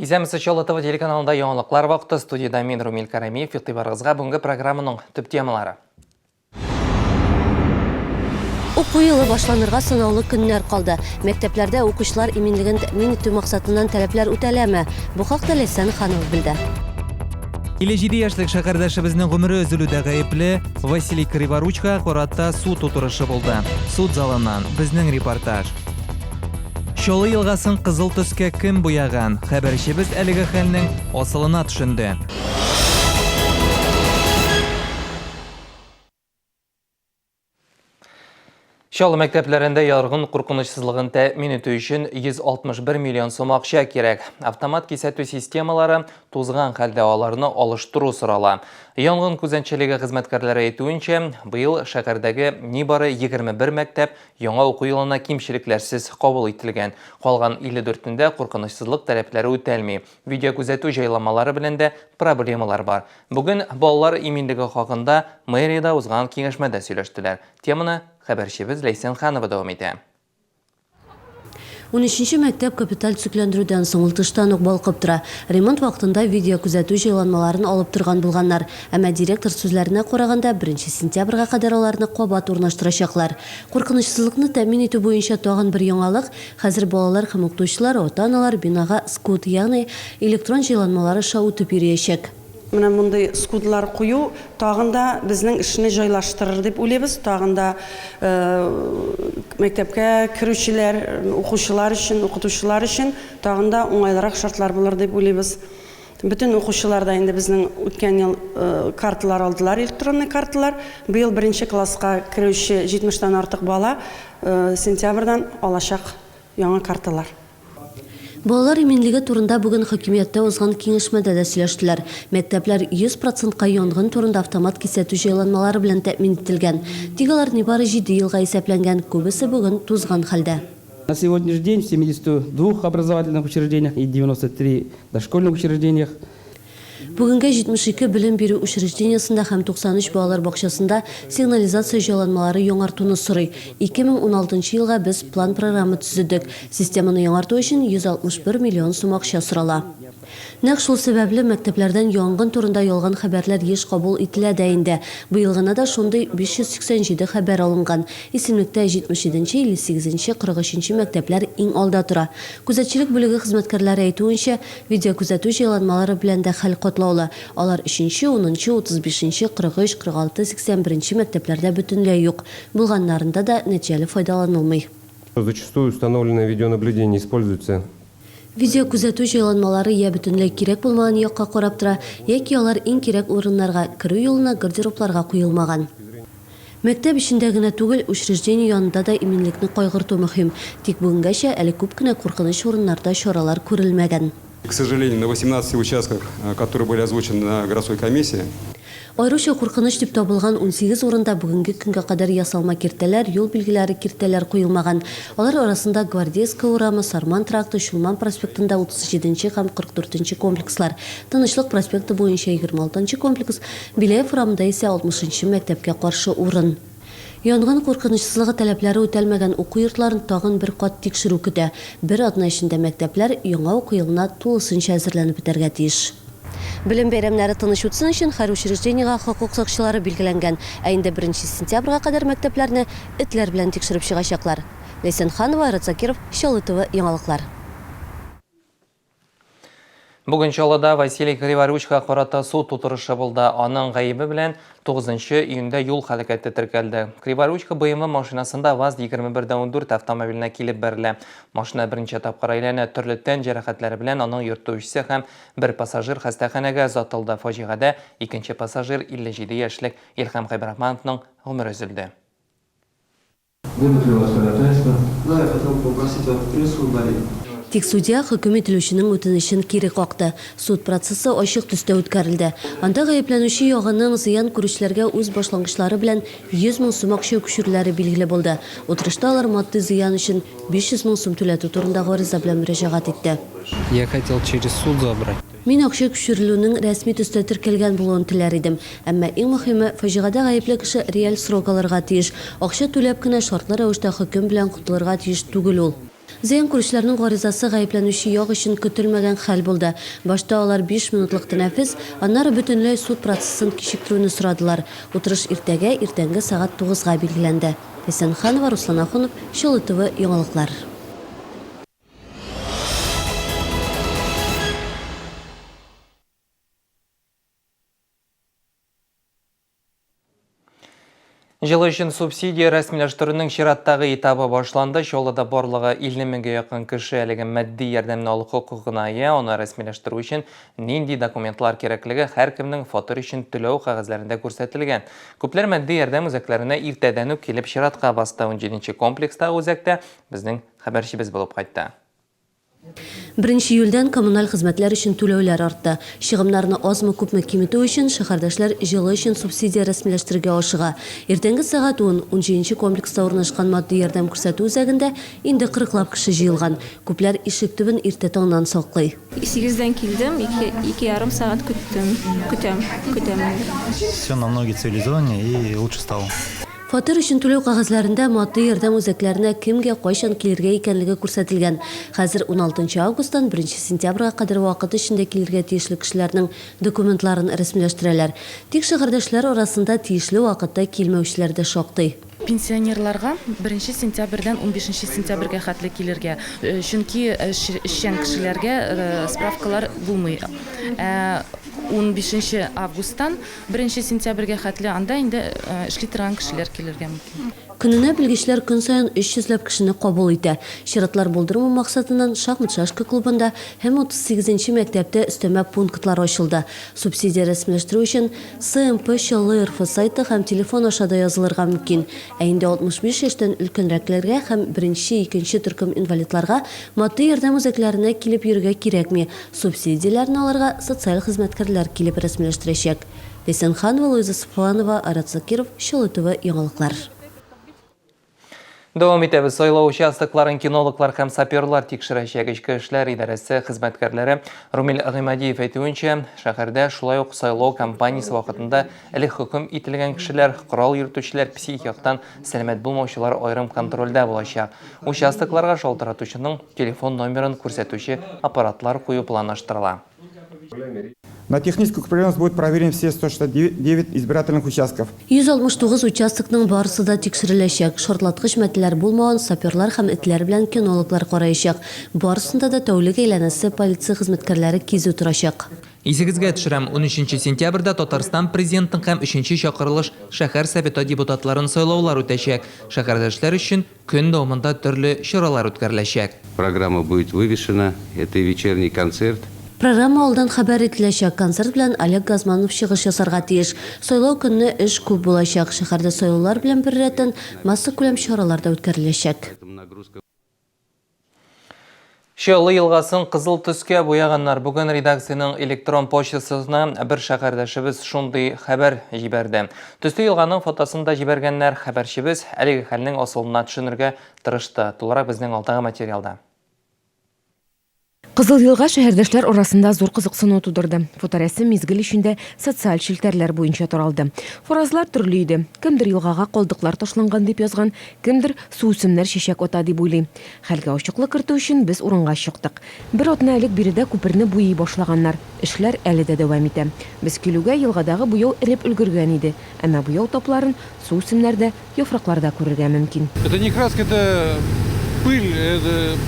Иземісі Чолотова телеканалында яңалықлар вақты студияда мен Румил Карамиев ектибарыңызға бүгінгі программаның түп темалары. Оқу йылы башланырга санаулы көннәр калды. Мәктәпләрдә укучылар иминлеген тәэмин итү максатыннан таләпләр үтәләме? Бу хакта Ләйсән Ханов белде. 57 яшьлек шәһәрдәшебезнең гомере өзелүдә гаепле Василий Криворучка карата суд утырышы булды. Суд залыннан безнең репортаж. Чолы елгасын кызыл төскә кем буяган? Хәбәрчебез әлеге хәлнең асылына төшенде. Чалы мәктәпләрендә яргын куркынычсызлыгын тәэмин итү өчен 161 миллион сум акча кирәк. Автомат кисәтү системалары тузган хәлдә аларны алыштыру сорала. Янгын күзәнчелеге хезмәткәрләре әйтүенчә, быел шәһәрдәге нибары 21 мәктәп яңа уку елына кимчелекләрсез кабул ителгән. Калган 54-тендә куркынычсызлык таләпләре үтәлми. Видео күзәтү җайламалары белән дә проблемалар бар. Бүген балалар иминлеге хакында мэриядә узган киңәшмәдә сөйләштеләр. Теманы хәбәрчебез Ләйсән Ханова дәвам итә. 13-нче мәктәп капиталь төзекләндерүдән соң тыштан ук балкып тора. Ремонт вакытында видео күзәтү җайланмаларын алып торган булганнар. Әмма директор сүзләренә караганда 1 сентябрьгә кадәр аларны кабат урнаштырачаклар. Куркынычсызлыкны тәэмин итү буенча тагын бер яңалык: хәзер балалар һәм укытучылар, ата-аналар бинага скут, ягъни электрон җайланмалары шаутып йөриячәк. Менә мондай скудлар кую тагында безнең эшне җайлаштырыр дип уйлыйбыз. Тагында мәктәпкә керүчеләр, укучылар өчен, укытучылар өчен тагында уңайлырак шартлар булыр дип уйлыйбыз. Bütün укучылар да инде безнең үткән ел карталар алдылар, электронный карталар. Быел 1 класска керүче 70-тан артык бала сентябрьдән алачак яңа карталар. Балалар иминлеге турында бүген хакимияттә узган киңәшмәдә дә сөйләштеләр. Мәктәпләр 100%-ка янгын турында автомат кисәтү җайланмалары белән тәэмин ителгән. Тик алар нибары 7 елга исәпләнгән, күбесе бүген тузган хәлдә. На сегодняшний день в 72 образовательных учреждениях и 93 дошкольных учреждениях Бүгенге 72 белем бирү учреждениясендә һәм 93 балалар бакчасында сигнализация җайланмалары яңартуны сорый. 2016 елга без план программа төзедек. Системаны яңарту өчен 161 миллион сум акча сорала. Нәкъ шул сәбәпле мәктәпләрдән янгын турында ялган хәбәрләр еш кабул ителә дә инде. Быел гына да шундый 587 хәбәр алынган. Исемлектә 77-нче, 58-нче, 43-нче мәктәпләр иң алда тора. Күзәтчелек бүлеге хезмәткәрләре әйтүенчә, видео күзәтү җайланмалары белән дә хәл катлаулы. Алар 3-нче, 10-нче, 35-нче, 43, 46, 81-нче мәктәпләрдә бөтенләй юк. Булганнарында да нәтиҗәле файдаланылмый. Зачастую установленное видеонаблюдение используется. Видео күзәтү җайланмалары я бөтенләй кирәк булмаган якка карап тора, яки алар иң кирәк урыннарга, керү юлына гардеробларга куелмаган. Мәктәп эчендә генә түгел, учреждение янында да иминлекне кайгырту мөһим. Тик бүгенгәчә әле күп кенә куркыныч урыннарда чаралар күрелмәгән. К сожалению, на 18 участках, которые были озвучены на городской комиссии, Айрыша куркыныч дип табылган 18 урында бүгенге көнгә кадәр ясалма киртәләр, юл билгеләре киртәләр куелмаган. Алар арасында Гвардейская урамы, Сарман тракты, Шулман проспектында 37-нче һәм 44-нче комплекслар, Тынычлык проспекты буенча 26-нчы комплекс, Биләев урамында исә 60-нчы мәктәпкә каршы урын. Янгын куркынычсызлыгы таләпләре үтәлмәгән уку йортларын тагын бер кат тикшерү көтә. Бер атна эчендә мәктәпләр яңа уку елына тулысынча әзерләнеп бетәргә тиеш. Белем бәйрәмнәре тыныч үтсен өчен һәр учреждениегә хокук сакчылары билгеләнгән. Инде 1 сентябрьгә кадәр мәктәпләрне этләр белән тикшереп чыгачаклар. Ләйсән Ханова, Айрат Закиров, Чаллы ТВ яңалыклар. Бүген Чаллыда Василий Криворучка карата суд утырышы булды. Аның гаебе белән 9 июньдә юл хәрәкәте теркәлде. Криворучка БМВ машинасында ВАЗ-2114 автомобиленә килеп бәрелә. Машина беренче тапкыр әйләнә, төрле тән җәрәхәтләре белән аның йөртүчесе һәм бер пассажир хастаханәгә озатылды. Фаҗигадә икенче пассажир 57 яшьлек Илһам Хәйбәрахмановның гомере өзелде. Тик судья хөкем ителүченең үтенечен кире какты. Суд процессы ачык төстә үткәрелде. Анда гаепләнүче ягының зыян күрүчләргә үз башлангычлары белән 100 мең сум акча күчерүләре билгеле булды. Утырышта алар матди зыян өчен 500 мең сум түләтү турында гариза белән мөрәҗәгать итте. Я хотел через суд забрать. Мин акча күчерүнең рәсми төстә теркәлгән булуын теләр идем. Әмма иң мөһиме, фаҗигадә гаепле кеше реаль срок алырга тиеш. Акча түләп кенә шартлы рәвештә хөкем белән котылырга тиеш түгел ул. Зыян күрүчеләрнең гаризасы гаепләнүче як өчен көтелмәгән хәл булды. Башта алар 5 минутлык тәнәфес, аннары бөтенләй суд процессын кичектерүне сорадылар. Утырыш иртәгә, иртәнге сагат 9-га билгеләнде. Эсенханова, Руслан Ахунов, Чолы ТВ, яңалыклар. Жылы үшін субсидия рәсмиләштерүнең чираттагы этабы башланды. Шолыда барлыгы 50 меңгә якын кеше әлеге матди ярдәмне алу хокукына ия, аны рәсмиләштерү өчен нинди документлар кирәклеге һәркемнең фатир өчен түләү кагазьләрендә күрсәтелгән. Күпләр матди ярдәм үзәкләренә иртәдән үк килеп чиратка басты. 17нче комплекстагы үзәктә безнең хәбәрчебез булып кайтты. 1 июльдән коммуналь хезмәтләр өчен түләүләр артты. Чыгымнарны азмы күпме киметү өчен шәһәрдәшләр җылы өчен субсидия рәсмиләштергә ашыга. Иртәнге сагат 10-17 комплекста урнашкан матди ярдәм күрсәтү үзәгендә инде 40лап кеше җыелган. Күпләр ишек төбен иртә таңнан саклый. 8-дән килдем, 2,5 сагат көтәм. Все намного цивилизованнее и лучше стало. Фатир өчен түләү кагазьләрендә матди ярдәм үзәкләренә кемгә кайчан килергә икәнлеге күрсәтелгән. Хәзер 16 августтан 1 сентябрьгә кадәр вакыт эчендә килергә тиешле кешеләрнең документларын рәсмиләштерәләр. Тик шәһәрдәшләр арасында тиешле вакытта килмәүчеләр дә шактый. Пенсионерларга 1 сентябрьдән 15 сентябрьгә хәтле килергә. Чөнки эшчән кешеләргә справкалар булмый. 15 августтан 1 сентябрьгә хәтле анда инде эшли торган кешеләр килергә мөмкин. Көненә белгечләр көн саен 300ләп кешене кабул итә. Чиратлар булдырмау максатыннан шахмат-шашка клубында һәм 38нче мәктәптә өстәмә пунктлар ачылды. Субсидия рәсмиләштерү өчен СМП ЧЛРФ сайты һәм телефон аша да язылырга мөмкин. Ә инде 65 яшьтән өлкәнрәкләргә һәм 1-2 төркем инвалидларга матди ярдәм үзәкләренә килеп йөрергә кирәкми. Субсидияләрне аларга социаль хезмәткәрләр килеп рәсмиләштерәчәк. Эсенханова, Луиза Сафонова, Арат Закиров, Чолы ТВ, яңалыклар. Дәвам итәбез. Сайлау участокларын кинологлар һәм саперлар тикшерәчәк. Эчке эшләр идарәсе хезмәткәрләре Румил Гыймадиев әйтүенчә, шәһәрдә шулай ук сайлау кампаниясе вакытында элек хөкем ителгән кешеләр, корал йөртүчеләр, психик яктан сәламәт булмаучылар аерым контрольдә булачак. Участокларга шалтыратучының телефон номерын күрсәтүче аппаратлар кую планлаштырыла. На техническую проверенность будет проверен все 169 избирательных участков. 169 участокның барысы да тикшереләчәк. Шартлаткыч мәтләр булмаган саперлар һәм этләр белән кинологлар караячак. Барысында да тәүлек әйләнәсе полиция хезмәткәрләре кизү торачак. Исегезгә төшерәм, 13 сентябрьдә Татарстан президентын һәм 3нче чакырылыш шәһәр советы депутатларын сайлаулар үтәчәк. Шәһәрдәшләр өчен көн дәвамында төрле чаралар үткәреләчәк. Программа будет вывешена, это вечерний концерт. Программа алдан хәбәр ителәчәк. Концерт белән Олег Газманов чыгыш ясарга тиеш. Сайлау көнне эш күп булачак. Шәһәрдә сайлаулар белән бер рәттән масса күләм чаралар да үткәреләчәк. Чолы елгасын кызыл төскә буяганнар. Бүген редакциянең электрон почтасына бер шәһәрдәшебез шундый хәбәр җибәрде. Төсле елганың фотосында җибәргәннәр хәбәрчебез әлеге хәлнең асылына төшенергә тырышты. Тулырак безнең алдагы материалда. Кызыл елга шәһәрдәшләр арасында зур кызыксыну тудырды. Фоторәсем мизгел эчендә социаль челтәрләр буенча таралды. Фразалар төрле иде. Кемдер елгага калдыклар ташланган дип язган, кемдер суүсемнәр чәчәк ата дип уйлый. Хәлгә ачыклык кертү өчен без урынга чыктык. Бер атна элек биредә күперне буйый башлаганнар. Эшләр әле дә дәвам итә. Без килүгә елгадагы буяу эреп өлгергән иде. Әмма буяу тапларын суүсемнәрдә, яфракларда күрергә мөмкин. Это не краска, это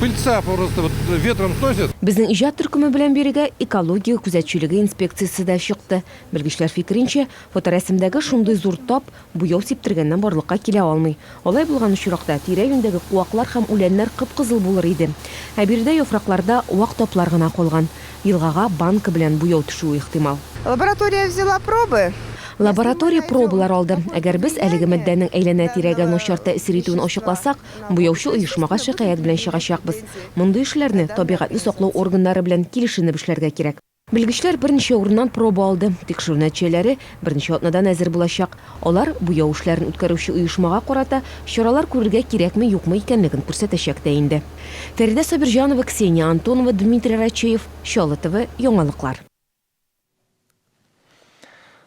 пыльца просто ветром сносит. Безнең иҗат төркеме белән бирегә экология күзәтчелеге инспекциясе дә чыкты. Белгечләр фикеренчә, фоторәсемдәге шундый зур тап буяу сиптергәннән барлыкка килә алмый. Алай булган очракта тирә-юньдәге куаклар һәм үләннәр кып-кызыл булыр иде. Ә биредә яфракларда вак таплар гына калган. Елгага банка белән буяу төшүе ихтимал. Лаборатория взяла пробы. Лаборатория пробалар алды. Әгәр без әлеге матдәнең әйләнә тирәгә начар тәэсир итүен ачыкласак, буяучы оешмага шикаят белән чыгачакбыз. Мондый эшләрне табигатьне саклау органнары белән килешенеп эшләргә кирәк. Белгечләр берничә урыннан проба алды. Тикшерү нәтиҗәләре берничә атнадан әзер булачак. Алар буяу эшләрен үткәрүче оешмага карата чаралар күрергә кирәкме, юкмы икәнлеген күрсәтәчәк тә инде. Фәридә Сабирҗанова, Ксения Антонова, Дмитрий Рачеев, Чолы ТВ, яңалыклар.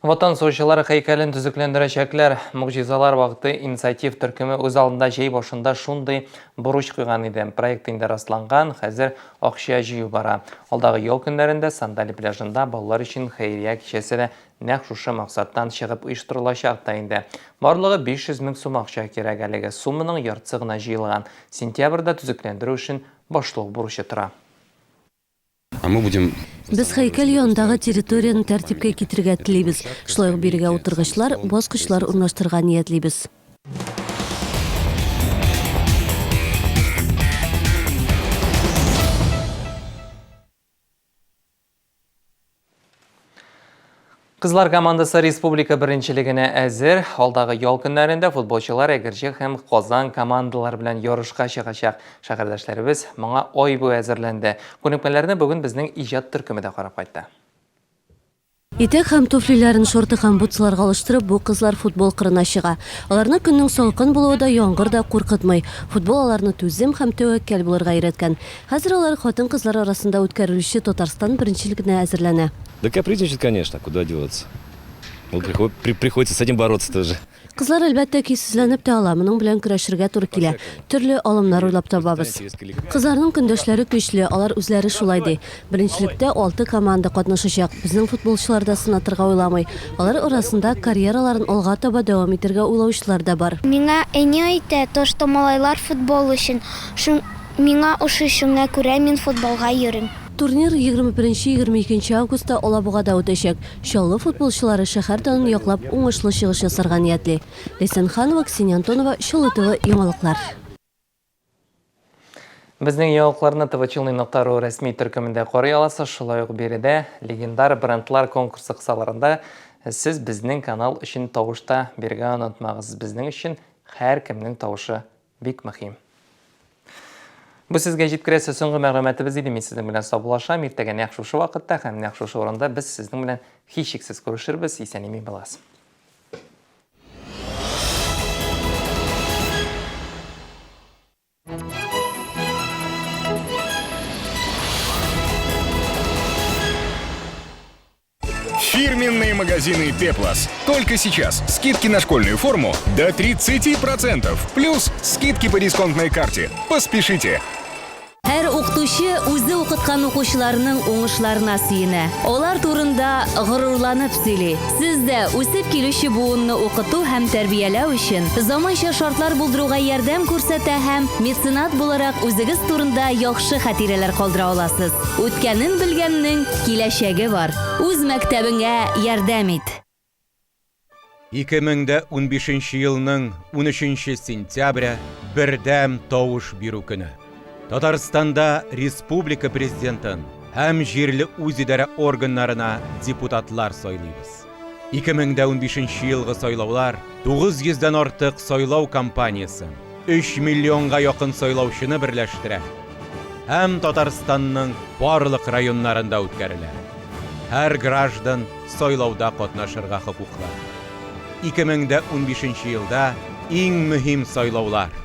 Ватан соғышылары хайкалін түзіклендірішеклер мұғжизалар вақты инициатив түркімі өз алдында жей башында шундай бұруш қойған еді. Проектінде расланған, қазір ақша жию бара. Алдағы ел күндерінде Сандали пляжында балалар үшін хайрия кешесі нәқ шушы мақсаттан шығып ұйыштырылашы ақтайынды. Барлығы 500 мың сум ақша керек әлігі сумының яртсығына жиылған. Сентябрда түзіклендіру үшін башлық бұрушы тұра. Біз хайкал яндағы территорияны тәртіпке кетірге тілейбіз. Шылайғы береге отырғышлар, басқышлар орнаштырға ниетлейбіз. Қызлар командасы республика біріншілігіне әзір. Алдағы ел күнлерінде футболшылар әгіржі һәм Қозан командалар білән ярышқа шығашақ. Шақырдашларыбыз мұңа ой бұ әзірленді. Көнікпелеріне бүгін біздің ижат түркімі де қарап қайтты. Итек һәм туфлиләрен шорты һәм бутсыларга алыштырып, бу кызлар футбол кырына чыга. Аларны көннең салкын булуы да, яңгыр да куркытмый. Футбол аларны түзем һәм тәвәккәл булырга өйрәткән. Хәзер алар хатын-кызлар арасында үткәрелүче Татарстан беренчелегенә әзерләнә. Да капризничает, конечно, куда деваться. Вот приходится с этим бороться тоже. Кызлар әлбәттә кисезләнеп тә ала, моның белән көрәшергә туры килә. Төрле алымнар уйлап табабыз. Кызларның көндәшләре көчле, алар үзләре шулай ди. Беренчелектә 6 команда катнашачак. Безнең футболчылар да сынатырга уйламый. Алар арасында карьераларын алга таба дәвам итәргә уйлаучылар да бар. Миңа әни әйтә, то что малайлар футбол өчен, миңа ошый шуңа күрә мин футболга йөрим. Турнир 21-22 августта Алабугада үтәчәк. Чаллы футболчылары шәһәр данын яклап уңышлы чыгыш ясарга ниятли. Лейсан Ханова, Ксения Антонова, Чаллы ТВ яңалыклар. Безнең яңалыкларны ТВ-чылны.ру рәсми төркемендә карый аласыз. Шулай ук биредә легендар брендлар конкурсы кысаларында сез безнең канал өчен тавышта биргә онытмагыз. Безнең өчен һәр кемнең тавышы бик мөһим. Бу сезгә җиткерәсе соңгы мәгълүматыбыз иде. Мин сезнең белән саубуллашам. Иртәгә нәкъ шушы вакытта һәм нәкъ шушы урында без сезнең белән һичшиксез күрешербез. Исән-имин буласыз. Фирменные магазины Пеплас. Только сейчас скидки на школьную форму до 30%. Плюс скидки по дисконтной карте. Поспешите. Һәр укытучы үзе укыткан укучыларның уңышларына сөенә. Алар турында горурланып сөйли. Сез дә үсеп килүче буынны укыту һәм тәрбияләү өчен заманча шартлар булдыруга ярдәм күрсәтә һәм меценат буларак үзегез турында яхшы хатирәләр калдыра аласыз. Үткәнен белгәннең киләчәге бар. Үз мәктәбеңә ярдәм ит. 2015 елның 13 сентября бердәм тавыш бирү көне. Татарстанда республика президентын һәм җирле үзидарә органнарына депутатлар сайлыйбыз. 2015 елгы сайлаулар 900-дән артык сайлау кампаниясын, 3 миллионга якын сайлаучыны берләштерә һәм Татарстанның барлык районнарында үткәрелә. Һәр граждан сайлауда катнашырга хокуклы. 2015 елда иң мөһим сайлаулар